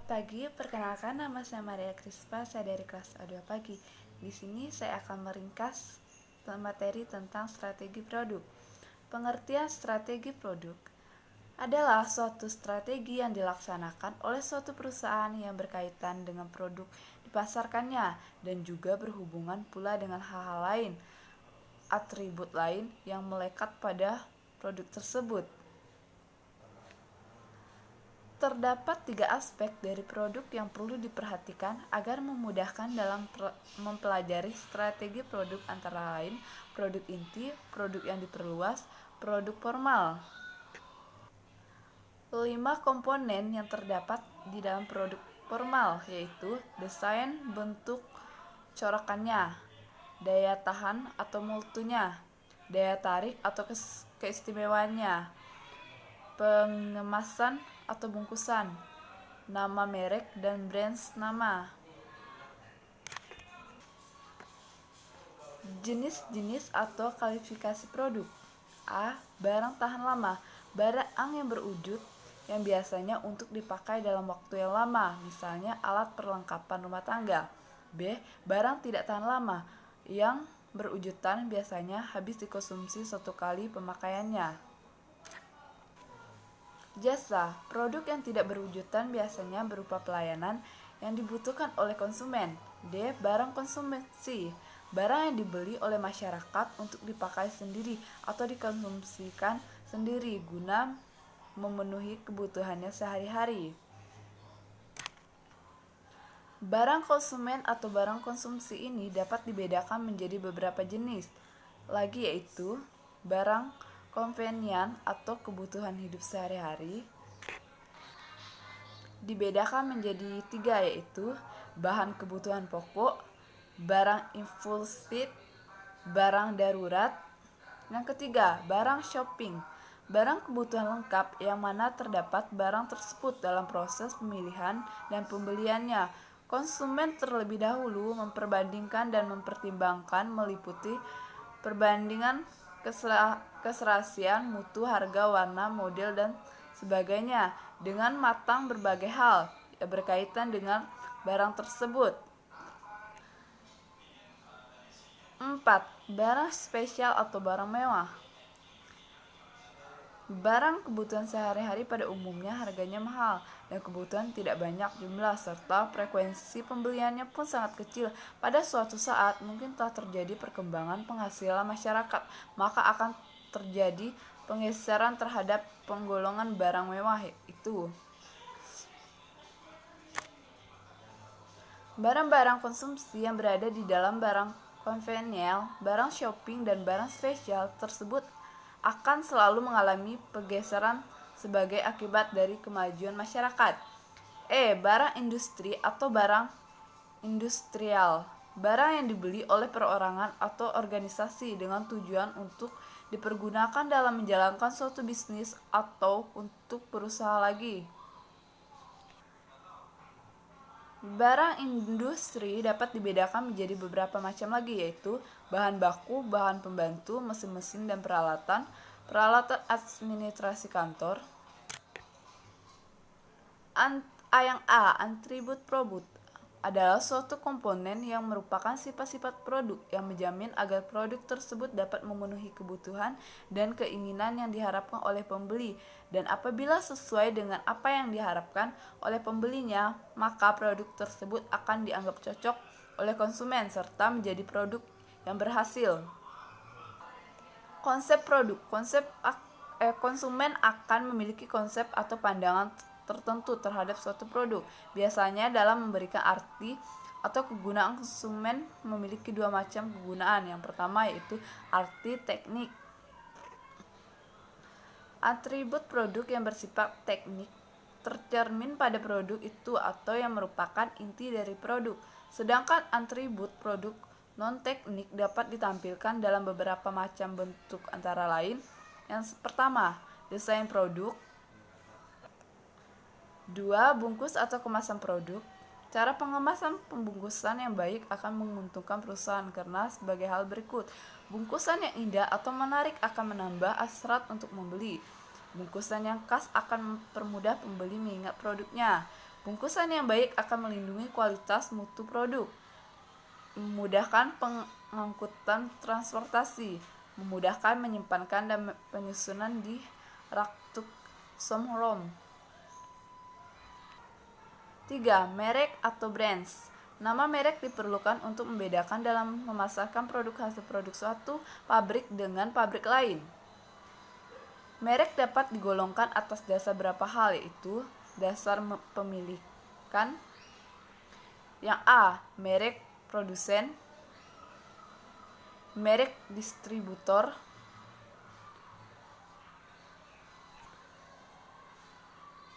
Pagi, perkenalkan nama saya Maria Krispa, saya dari kelas A2 pagi. Di sini saya akan meringkas materi tentang strategi produk. Pengertian strategi produk adalah suatu strategi yang dilaksanakan oleh suatu perusahaan yang berkaitan dengan produk dipasarkannya dan juga berhubungan pula dengan hal-hal lain, atribut lain yang melekat pada produk tersebut. Terdapat 3 aspek dari produk yang perlu diperhatikan agar memudahkan dalam mempelajari strategi produk, antara lain produk inti, produk yang diperluas, produk formal. 5 komponen yang terdapat di dalam produk formal yaitu desain, bentuk, corakannya, daya tahan atau mutunya, daya tarik atau keistimewaannya, pengemasan atau bungkusan, nama merek dan brand nama. Jenis-jenis atau kualifikasi produk. A. Barang tahan lama. Barang yang berwujud yang biasanya untuk dipakai dalam waktu yang lama, misalnya alat perlengkapan rumah tangga. B. Barang tidak tahan lama yang berwujudan biasanya habis dikonsumsi satu kali pemakaiannya. Jasa. Produk yang tidak berwujudan biasanya berupa pelayanan yang dibutuhkan oleh konsumen. D. Barang konsumsi. Barang yang dibeli oleh masyarakat untuk dipakai sendiri atau dikonsumsikan sendiri guna memenuhi kebutuhannya sehari-hari. Barang konsumen atau barang konsumsi ini dapat dibedakan menjadi beberapa jenis lagi, yaitu barang konvenian atau kebutuhan hidup sehari-hari. Dibedakan menjadi 3, yaitu bahan kebutuhan pokok, barang impulsif, barang darurat. Yang ketiga, barang shopping, barang kebutuhan lengkap yang mana terdapat barang tersebut dalam proses pemilihan dan pembeliannya. Konsumen terlebih dahulu memperbandingkan dan mempertimbangkan meliputi perbandingan keserasian, mutu, harga, warna, model, dan sebagainya dengan matang berbagai hal yang berkaitan dengan barang tersebut. 4. Barang spesial atau barang mewah. Barang kebutuhan sehari-hari pada umumnya harganya mahal dan kebutuhan tidak banyak jumlah serta frekuensi pembeliannya pun sangat kecil. Pada suatu saat mungkin telah terjadi perkembangan penghasilan masyarakat, maka akan terjadi penggeseran terhadap penggolongan barang mewah itu. Barang-barang konsumsi yang berada di dalam barang konvensional, barang shopping, dan barang spesial tersebut akan selalu mengalami pergeseran sebagai akibat dari kemajuan masyarakat. Barang industri atau barang industrial. Barang yang dibeli oleh perorangan atau organisasi dengan tujuan untuk dipergunakan dalam menjalankan suatu bisnis atau untuk berusaha lagi. Barang industri dapat dibedakan menjadi beberapa macam lagi, yaitu bahan baku, bahan pembantu, mesin-mesin dan peralatan, peralatan administrasi kantor. Yang A. Atribut produk adalah suatu komponen yang merupakan sifat-sifat produk yang menjamin agar produk tersebut dapat memenuhi kebutuhan dan keinginan yang diharapkan oleh pembeli, dan apabila sesuai dengan apa yang diharapkan oleh pembelinya, maka produk tersebut akan dianggap cocok oleh konsumen serta menjadi produk yang berhasil. Konsep produk. Konsumen akan memiliki konsep atau pandangan tertentu terhadap suatu produk. Biasanya dalam memberikan arti atau kegunaan, konsumen memiliki 2 macam kegunaan. Yang pertama yaitu arti teknik. Atribut produk yang bersifat teknik tercermin pada produk itu atau yang merupakan inti dari produk. Sedangkan atribut produk non-teknik dapat ditampilkan dalam beberapa macam bentuk, antara lain yang pertama, desain produk. 2. Bungkus atau kemasan produk. Cara pengemasan pembungkusan yang baik akan menguntungkan perusahaan karena sebagai hal berikut. Bungkusan yang indah atau menarik akan menambah hasrat untuk membeli. Bungkusan yang khas akan mempermudah pembeli mengingat produknya. Bungkusan yang baik akan melindungi kualitas mutu produk, memudahkan pengangkutan transportasi, memudahkan menyimpankan dan penyusunan di rak tuk somrom. 3. Merek atau brands. Nama merek diperlukan untuk membedakan dalam memasarkan produk hasil produk suatu pabrik dengan pabrik lain. Merek dapat digolongkan atas dasar beberapa hal, yaitu dasar pemilikan. Yang A. Merek produsen, merek distributor,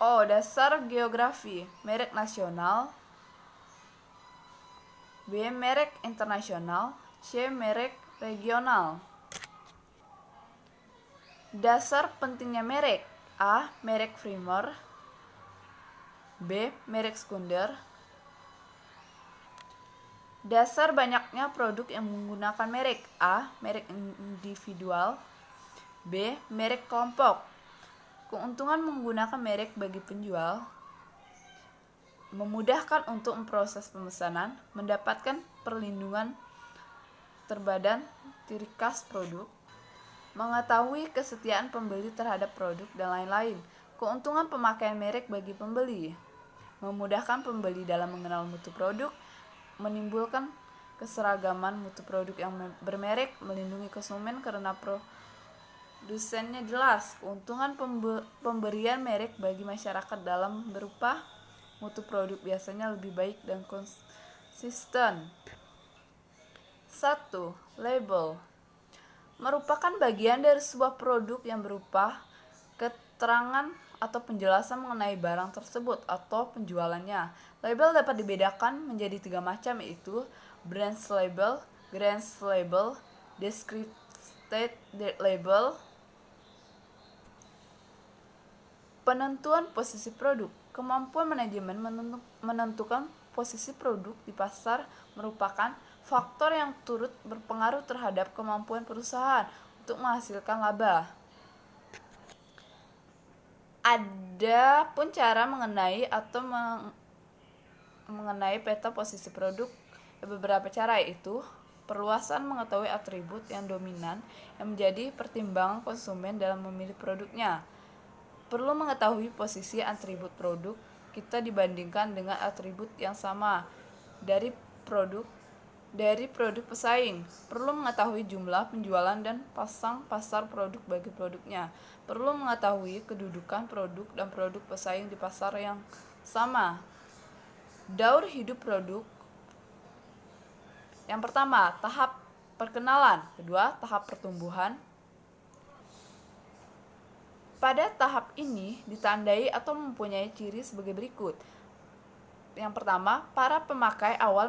O. Dasar geografi, merek nasional, B. Merek internasional, C. Merek regional. Dasar pentingnya merek. A. Merek primer, B. Merek sekunder. Dasar banyaknya produk yang menggunakan merek. A. Merek individual, B. Merek kelompok. Keuntungan menggunakan merek bagi penjual: memudahkan untuk memproses pemesanan, mendapatkan perlindungan terbadan ciri khas produk, mengetahui kesetiaan pembeli terhadap produk, dan lain-lain. Keuntungan pemakaian merek bagi pembeli: memudahkan pembeli dalam mengenal mutu produk, menimbulkan keseragaman mutu produk yang bermerek, melindungi konsumen karena produsennya jelas. Keuntungan pemberian merek bagi masyarakat dalam berupa mutu produk biasanya lebih baik dan konsisten. 1. Label merupakan bagian dari sebuah produk yang berupa keterangan atau penjelasan mengenai barang tersebut atau penjualannya. Label dapat dibedakan menjadi 3 macam, yaitu brand label, grand label, descriptive label. Penentuan posisi produk. Kemampuan manajemen menentukan posisi produk di pasar merupakan faktor yang turut berpengaruh terhadap kemampuan perusahaan untuk menghasilkan laba. Ada pun cara mengenai atau mengenai peta posisi produk. Beberapa cara, yaitu perluasan mengetahui atribut yang dominan yang menjadi pertimbangan konsumen dalam memilih produknya. Perlu mengetahui posisi atribut produk kita dibandingkan dengan atribut yang sama dari produk pesaing. Perlu mengetahui jumlah penjualan dan pasang pasar produk bagi produknya. Perlu mengetahui kedudukan produk dan produk pesaing di pasar yang sama. Daur hidup produk. Yang pertama, tahap perkenalan. Kedua, tahap pertumbuhan. Pada tahap ini ditandai atau mempunyai ciri sebagai berikut. Yang pertama, para pemakai awal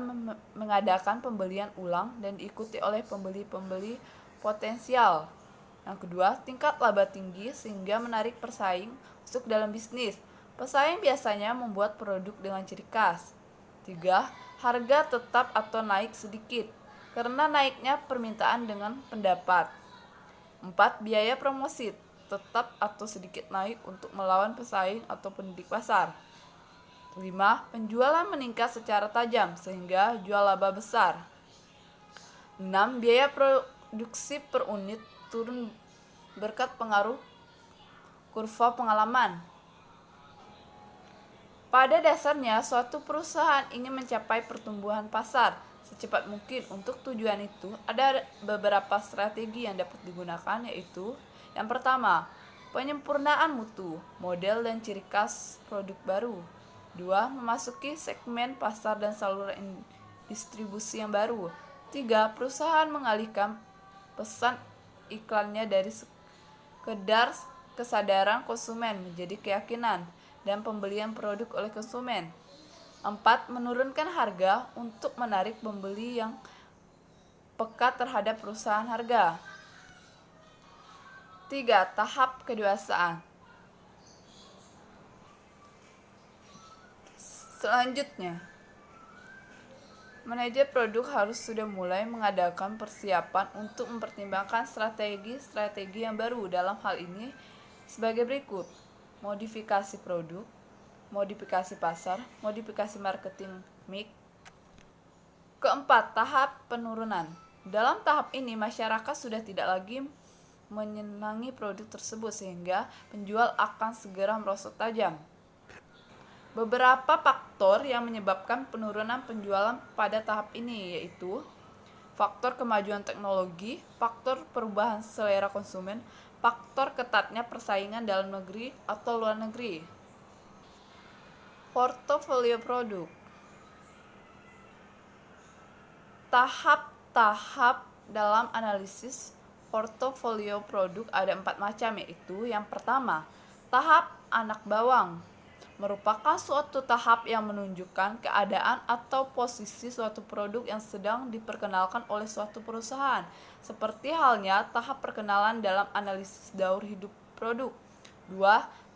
mengadakan pembelian ulang dan diikuti oleh pembeli-pembeli potensial. Yang kedua, tingkat laba tinggi sehingga menarik pesaing masuk dalam bisnis. Pesaing biasanya membuat produk dengan ciri khas. 3. Harga tetap atau naik sedikit karena naiknya permintaan dengan pendapat. 4. Biaya promosi tetap atau sedikit naik untuk melawan pesaing atau pendidik pasar. 5. Penjualan meningkat secara tajam sehingga jual laba besar. 6. Biaya produksi per unit turun berkat pengaruh kurva pengalaman. Pada dasarnya, suatu perusahaan ingin mencapai pertumbuhan pasar secepat mungkin. Untuk tujuan itu, ada beberapa strategi yang dapat digunakan, yaitu: yang pertama, penyempurnaan mutu, model dan ciri khas produk baru. 2. Memasuki segmen pasar dan saluran distribusi yang baru. 3. Perusahaan mengalihkan pesan iklannya dari sekedar kesadaran konsumen menjadi keyakinan dan pembelian produk oleh konsumen. 4. Menurunkan harga untuk menarik pembeli yang peka terhadap perusahaan harga. 3. Tahap kedewasaan. Selanjutnya, manajer produk harus sudah mulai mengadakan persiapan untuk mempertimbangkan strategi-strategi yang baru. Dalam hal ini sebagai berikut: modifikasi produk, modifikasi pasar, modifikasi marketing mix. Keempat, tahap penurunan. Dalam tahap ini, masyarakat sudah tidak lagi menyenangi produk tersebut sehingga penjual akan segera merosot tajam. Beberapa faktor yang menyebabkan penurunan penjualan pada tahap ini yaitu faktor kemajuan teknologi, faktor perubahan selera konsumen, faktor ketatnya persaingan dalam negeri atau luar negeri. Portofolio produk. Tahap-tahap dalam analisis portofolio produk ada 4 macam, yaitu yang pertama, tahap anak bawang, merupakan suatu tahap yang menunjukkan keadaan atau posisi suatu produk yang sedang diperkenalkan oleh suatu perusahaan, seperti halnya tahap perkenalan dalam analisis daur hidup produk. 2.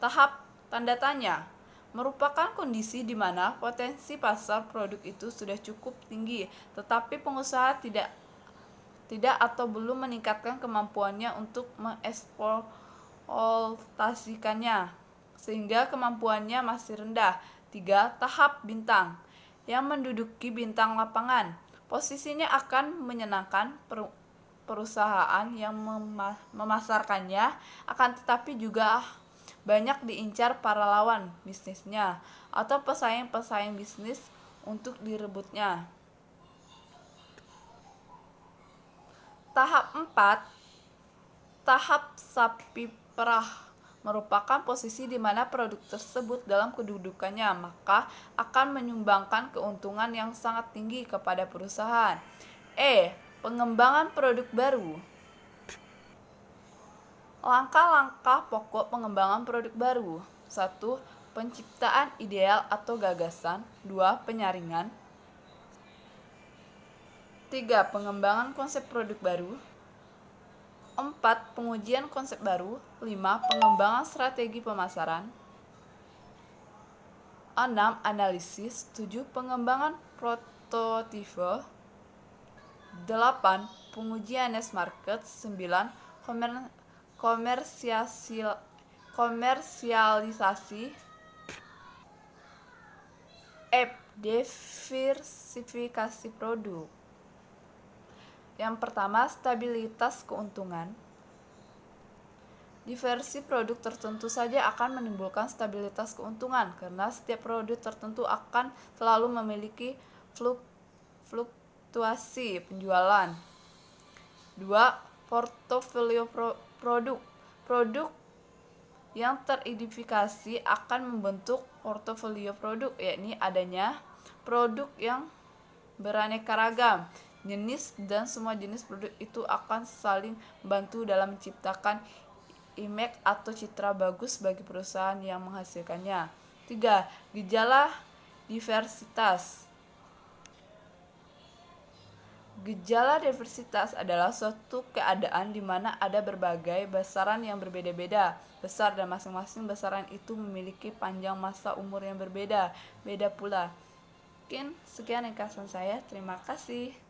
Tahap tanda tanya, merupakan kondisi di mana potensi pasar produk itu sudah cukup tinggi, tetapi pengusaha tidak atau belum meningkatkan kemampuannya untuk mengeksploitasikannya, sehingga kemampuannya masih rendah. 3. Tahap bintang, yang menduduki bintang lapangan. Posisinya akan menyenangkan perusahaan yang memasarkannya, akan tetapi juga banyak diincar para lawan bisnisnya atau pesaing-pesaing bisnis untuk direbutnya. Tahap 4, tahap sapi perah, merupakan posisi di mana produk tersebut dalam kedudukannya maka akan menyumbangkan keuntungan yang sangat tinggi kepada perusahaan. Pengembangan produk baru. Langkah-langkah pokok pengembangan produk baru. 1. Penciptaan ideal atau gagasan. 2. Penyaringan. 3. Pengembangan konsep produk baru. 4. Pengujian konsep baru. 5. Pengembangan strategi pemasaran. 6. Analisis. 7. Pengembangan prototipe. 8. Pengujian niche market. 9. Komersialisasi. Diversifikasi produk. Yang pertama, stabilitas keuntungan. Diversi produk tertentu saja akan menimbulkan stabilitas keuntungan karena setiap produk tertentu akan selalu memiliki fluktuasi penjualan. 2. Portofolio produk. Produk yang teridentifikasi akan membentuk portofolio produk, yakni adanya produk yang beraneka ragam jenis dan semua jenis produk itu akan saling membantu dalam menciptakan image atau citra bagus bagi perusahaan yang menghasilkannya. 3. Gejala diversitas. Gejala diversitas adalah suatu keadaan di mana ada berbagai besaran yang berbeda-beda besar dan masing-masing besaran itu memiliki panjang masa umur yang berbeda pula. Mungkin sekian ringkasan saya. Terima kasih.